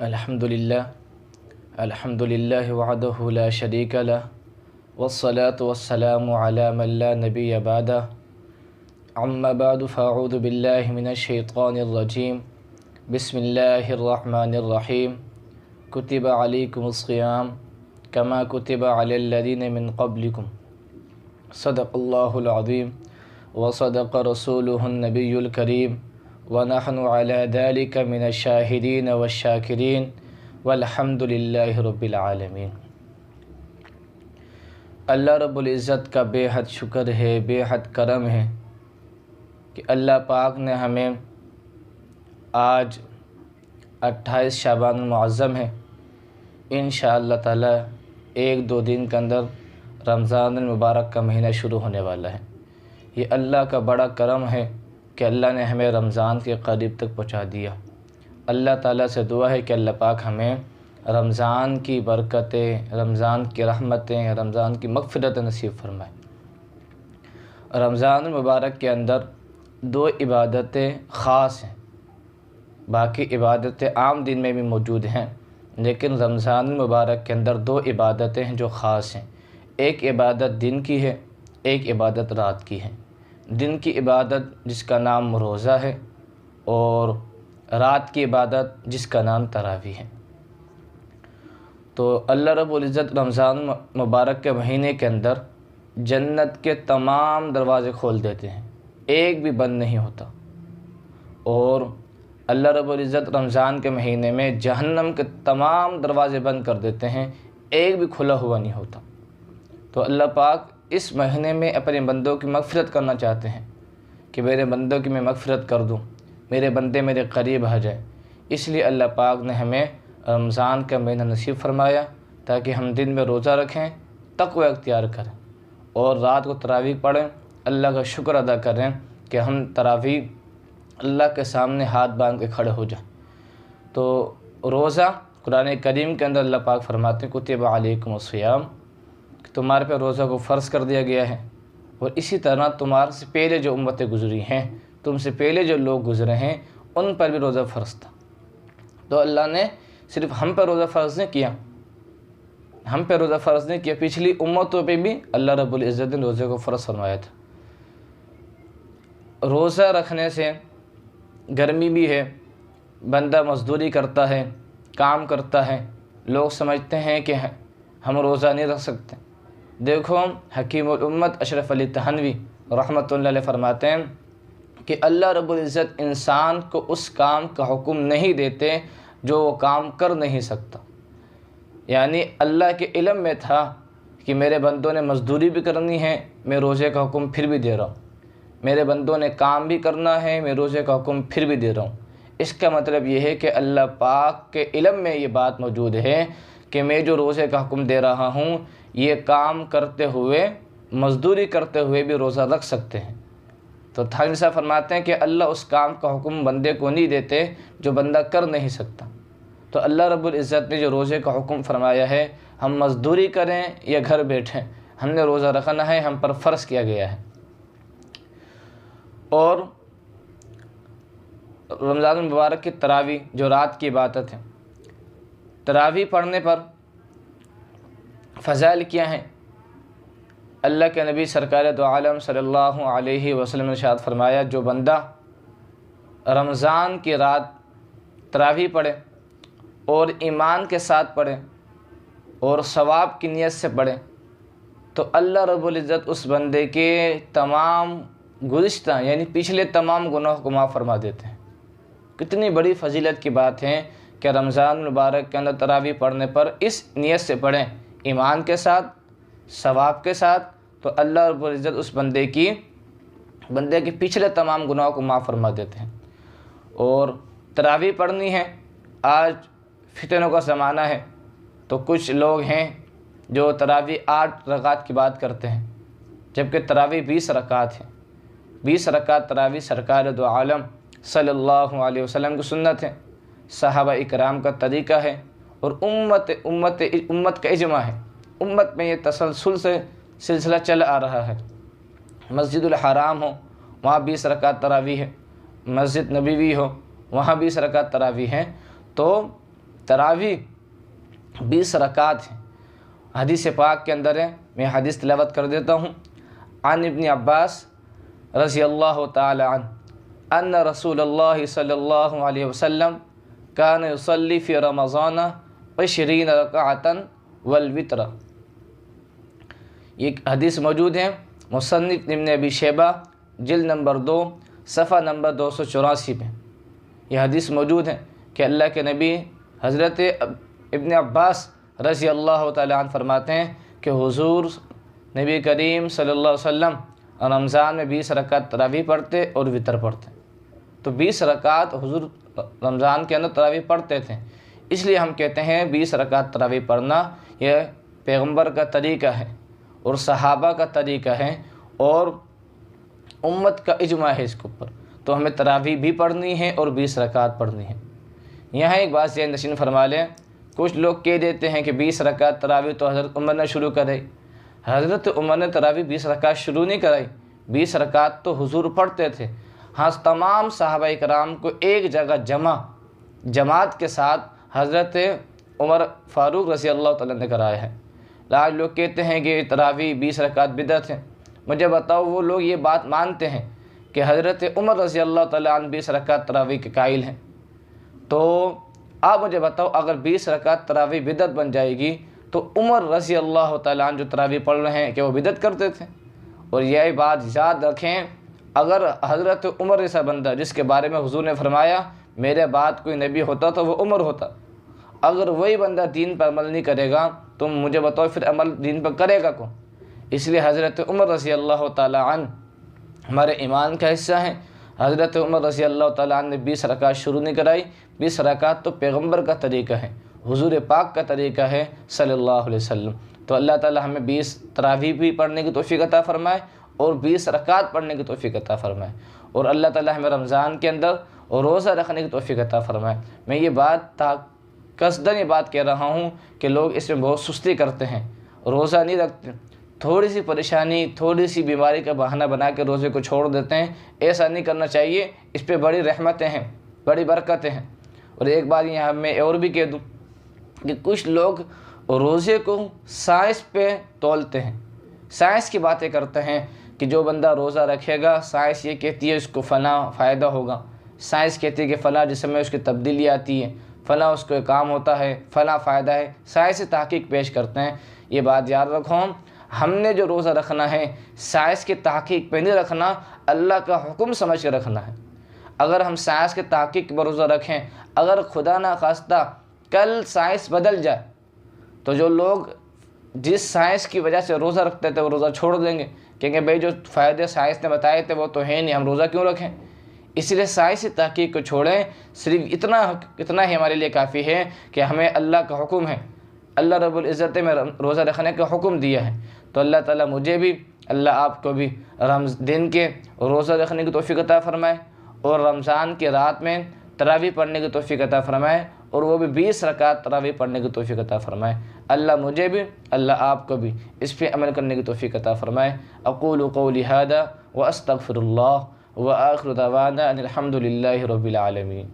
अल्हम्दुलिल्लाह वहदहु ला शरीक लह वस्सलातु वस्सलामु अला मन ला नबिय्य बअदह अम्मा बअदु फ़अऊज़ु बिल्लाहि मिनश शैतानिर रजीम बिस्मिल्लाहिर रहमानिर रहीम कुतिबा अलैकुमुस सियाम कमा कुतिबा अलल लज़ीना मिन क़ब्लिकुम सदक़ल्लाहुल अज़ीम व सदक़ रसूलुहुन नबियुल करीम व नहनु अला ज़ालिका मिनश शाहिदीन वश्शाकिरीन वल्हम्दुलिल्लाहि रब्बिल आलमीन। अल्लाह रब्बुल इज़्ज़त का बेहद शुक्र है, बेहद करम है कि अल्लाह पाक ने हमें आज 28 शाबान मुअज़्ज़म है, इंशाअल्लाह ताला 1-2 दिन के अंदर रमज़ान मुबारक का महीना शुरू होने वाला है। ये अल्लाह का बड़ा करम है कि अल्लाह ने हमें रमज़ान के करीब तक पहुँचा दिया। अल्लाह ताला से दुआ है कि अल्लाह पाक हमें रमज़ान की बरकतें, रमज़ान की रहमतें, रमज़ान की मग़फ़िरत नसीब फरमाए। रमज़ान मुबारक के अंदर 2 इबादतें ख़ास हैं, बाकी इबादतें आम दिन में भी मौजूद हैं, लेकिन रमज़ान मुबारक के अंदर 2 इबादतें हैं जो ख़ास हैं। एक इबादत दिन की है, एक इबादत रात की है। दिन की इबादत जिसका नाम रोज़ा है और रात की इबादत जिसका नाम तरावी है। तो अल्लाह रब्बुल इज़्ज़त रमज़ान मुबारक के महीने के अंदर जन्नत के तमाम दरवाज़े खोल देते हैं, एक भी बंद नहीं होता। और अल्लाह रब्बुल इज़्ज़त रमज़ान के महीने में जहन्नम के तमाम दरवाज़े बंद कर देते हैं, एक भी खुला हुआ नहीं होता। तो अल्लाह पाक इस महीने में अपने बंदों की मग़फ़िरत करना चाहते हैं कि मेरे बंदों की मैं मग़फ़िरत कर दूँ, मेरे बंदे मेरे करीब आ जाए। इसलिए अल्लाह पाक ने हमें रमज़ान का महीना नसीब फरमाया ताकि हम दिन में रोज़ा रखें, तक़वा इख्तियार करें और रात को तरावीह पढ़ें, अल्लाह का शुक्र अदा करें कि हम तरावीह अल्लाह के सामने हाथ बांध के खड़े हो जाएं। तो रोज़ा कुरान करीम के अंदर अल्लाह पाक फरमाते हैं कुतिबा अलैकुमुस सियाम, तुम्हारे पे रोज़ा को फ़र्ज़ कर दिया गया है। और इसी तरह तुम्हारे से पहले जो उम्मतें गुज़री हैं, तुमसे पहले जो लोग गुज़रे हैं, उन पर भी रोज़ा फ़र्ज़ था। तो अल्लाह ने सिर्फ़ हम पर रोज़ा फ़र्ज़ नहीं किया, हम पे रोज़ा फ़र्ज़ नहीं किया, पिछली उम्मतों पे भी अल्लाह रब्बुल इज़्ज़त ने रोज़े को फ़र्ज़ फरमाया था। रोज़ा रखने से गर्मी भी है, बंदा मज़दूरी करता है, काम करता है, लोग समझते हैं कि हम रोज़ा नहीं रख सकते। देखो हकीमुल उम्मत अशरफ अली तहनवी रहमतुल्लाह अलैह फरमाते हैं कि अल्लाह रब्बुल इज़्ज़त इंसान को उस काम का हुक्म नहीं देते जो वो काम कर नहीं सकता। यानी अल्लाह के इल्म में था कि मेरे बंदों ने मज़दूरी भी करनी है, मैं रोज़े का हुक्म फिर भी दे रहा हूँ। मेरे बंदों ने काम भी करना है, मैं रोज़े का हुक्म फिर भी दे रहा हूँ। इसका मतलब ये है कि अल्लाह पाक के इल्म में ये बात मौजूद है कि मैं जो रोज़े का हुक्म दे रहा हूँ, ये काम करते हुए, मज़दूरी करते हुए भी रोज़ा रख सकते हैं। तो थानवी साहब फरमाते हैं कि अल्लाह उस काम का हुक्म बंदे को नहीं देते जो बंदा कर नहीं सकता। तो अल्लाह रब्बुल इज़्ज़त ने जो रोज़े का हुक्म फरमाया है, हम मज़दूरी करें या घर बैठें, हमने रोज़ा रखना है, हम पर फ़र्ज़ किया गया है। और रमज़ान मुबारक की तरावी जो रात की इबादत है, तरावी पढ़ने पर फ़ज़ाइल क्या हैं? अल्लाह के नबी सरकार दो आलम सल्लल्लाहु अलैहि वसल्लम ने इरशाद फरमाया, जो बंदा रमज़ान की रात तरावी पढ़े और ईमान के साथ पढ़े और सवाब की नीयत से पढ़े, तो अल्लाह रब्बुल इज़्ज़त उस बंदे के तमाम गुज़िश्ता यानी पिछले तमाम गुनाहों को माफ़ फरमा देते हैं। कितनी बड़ी फ़जीलत की बात है कि रमज़ान मुबारक के अंदर तरावी पढ़ने पर इस नीयत से पढ़ें, ईमान के साथ, सवाब के साथ, तो अल्लाह रब्बुल इज़्ज़त उस बंदे के पिछले तमाम गुनाहों को माफ़ फरमा देते हैं। और तरावी पढ़नी है, आज फितनों का ज़माना है, तो कुछ लोग हैं जो तरावी 8 रकात की बात करते हैं, जबकि तरावी 20 रकात है। 20 रकात तरावी सरकार दो आलम सल्लल्लाहु अलैहि वसल्लम की सुन्नत है, सहाबा इकराम का तरीक़ा है और उम्मत का इजमा है। उम्मत में ये तसलसल से सिलसिला चल आ रहा है। मस्जिदुल हराम हो, वहाँ 20 रकात तरावी है, मस्जिद नबवी हो, वहाँ 20 रकात तरावी हैं। तो तरावी 20 रकात है। हदीस पाक के अंदर है, मैं हदीस तिलावत कर देता हूँ। अन इब्न अब्बास रज़ी अल्लाह ताला अन्हु अन्न रसूलुल्लाह सल्लल्लाहु अलैहि वसल्लम कान युसल्ली फ़ी रमज़ान 20 रकातन वल वित्र। ये हदीस मौजूद है मुसन्निफ़ इब्न अबी शैबा जिल्द नंबर 2 सफ़ा नंबर 284 पे। यह हदीस मौजूद है कि अल्लाह के नबी हज़रत इब्न अब्बास रज़ी अल्लाह ताला अन्हु फरमाते हैं कि हुज़ूर नबी करीम सल्लल्लाहु अलैहि वसल्लम रमज़ान में 20 रकात तरावी पढ़ते और वितर पढ़ते। तो 20 रकात हुज़ूर रमज़ान के अंदर तरावी पढ़ते थे, इसलिए हम कहते हैं 20 रकात तरावी पढ़ना यह पैगंबर का तरीक़ा है और सहाबा का तरीक़ा है और उम्मत का इजमा है इसके ऊपर। तो हमें तरावी भी पढ़नी है और 20 रकात पढ़नी है। यहाँ एक बात ज़हन नशीन फरमा लें, कुछ लोग कह देते हैं कि 20 रकात तरावी तो हज़रत उमर ने शुरू कराई। हज़रत उमर ने तरावी 20 रकात शुरू नहीं कराई, 20 रकात तो हुजूर पढ़ते थे। हाँ, तमाम सहाबा इकराम को एक जगह जमात के साथ हज़रत उमर फ़ारूक रज़ी अल्लाह तआला ने कराया है। आज लोग कहते हैं कि तरावी 20 रकात बिदअत है। मुझे बताओ, वो लोग ये बात मानते हैं कि हज़रत उमर रज़ी अल्लाह तआला अन्हु 20 रकात तरावी के कायल हैं, तो आप मुझे बताओ अगर 20 रकात तरावी बिदअत बन जाएगी तो उमर रज़ी अल्लाह तआला अन्हु जो तरावी पढ़ रहे हैं कि वो बिदअत करते थे। और यह बात याद रखें, अगर हज़रत उमर ऐसा बंदा जिसके बारे में हुज़ूर ने फरमाया मेरे बाद कोई नबी होता तो वो उमर होता, अगर वही बंदा दीन पर अमल नहीं करेगा तो मुझे बताओ फिर अमल दीन पर करेगा कौन। इसलिए हज़रत उमर रज़ी अल्लाह तआला अन्हु हमारे ईमान का हिस्सा है। हज़रत उमर रज़ी अल्लाह तआला अन्हु ने 20 रकात शुरू नहीं कराई। 20 रकात तो पैगंबर का तरीक़ा है, हुज़ूर पाक का तरीक़ा है सल्लल्लाहु अलैहि वसल्लम। तो अल्लाह ताला हमें 20 तरावी भी पढ़ने की तौफ़ीक़ अता फ़रमाए और 20 रकात पढ़ने की तौफ़ीक़ अता फ़रमाए, और अल्लाह ताला हमें रमज़ान के अंदर और रोज़ा रखने की तौफ़ीक़ अता फ़रमाए। मैं ये बात कसदन ये बात कह रहा हूँ कि लोग इसमें बहुत सुस्ती करते हैं, रोज़ा नहीं रखते, थोड़ी सी परेशानी थोड़ी सी बीमारी का बहाना बना के रोज़े को छोड़ देते हैं। ऐसा नहीं करना चाहिए, इस पर बड़ी रहमतें हैं, बड़ी बरकतें हैं। और एक बात यहाँ मैं और भी कह दूँ कि कुछ लोग रोज़े को साइंस पे तोलते हैं, साइंस की बातें करते हैं कि जो बंदा रोज़ा रखेगा साइंस ये कहती है उसको फ़लाँ फ़ायदा होगा, साइंस कहती है कि फ़लाँ जिस्म में उसकी तब्दीली आती है, फ़लाँ उसको काम होता है, फ़लाँ फ़ायदा है, साइंस से तहक़ीक़ पेश करते हैं। ये बात याद रखो, हमने जो रोज़ा रखना है साइंस के तहक़ीक़ पे नहीं रखना, अल्लाह का हुक्म समझ के रखना है। अगर हम साइंस के तहक़ीक़ पर रोज़ा रखें, अगर खुदा ना खास्ता कल साइंस बदल जाए तो जो लोग जिस साइंस की वजह से रोज़ा रखते थे वो रोज़ा छोड़ देंगे, कहेंगे भाई जो फ़ायदे साइंस ने बताए थे वो तो है नहीं, हम रोज़ा क्यों रखें। इसलिए साइंसी तहक़ीक़ को छोड़ें, सिर्फ इतना ही हमारे लिए काफ़ी है कि हमें अल्लाह का हुक्म है, अल्लाह रब्बुल इज़्ज़त में रोज़ा रखने का हुक्म दिया है। तो अल्लाह ताला मुझे भी अल्लाह आपको भी दिन के रोज़ा रखने की तौफ़ीक़ अता फ़रमाए और रमज़ान की रात में तरावी पढ़ने की तौफ़ीक़ अता फ़रमाए, और वो भी 20 रकात तरावी पढ़ने की तौफ़ीक़ अता फ़रमाए। अल्लाह मुझे भी अल्लाह आपको भी इस पर अमल करने की तौफ़ीक़ अता फ़रमाए। अक़ूलु क़ौली हादा व अस्तग़फ़िरुल्लाह व आख़िरु दअवाना अनिल हम्दुलिल्लाहि रब्बिल आलमीन।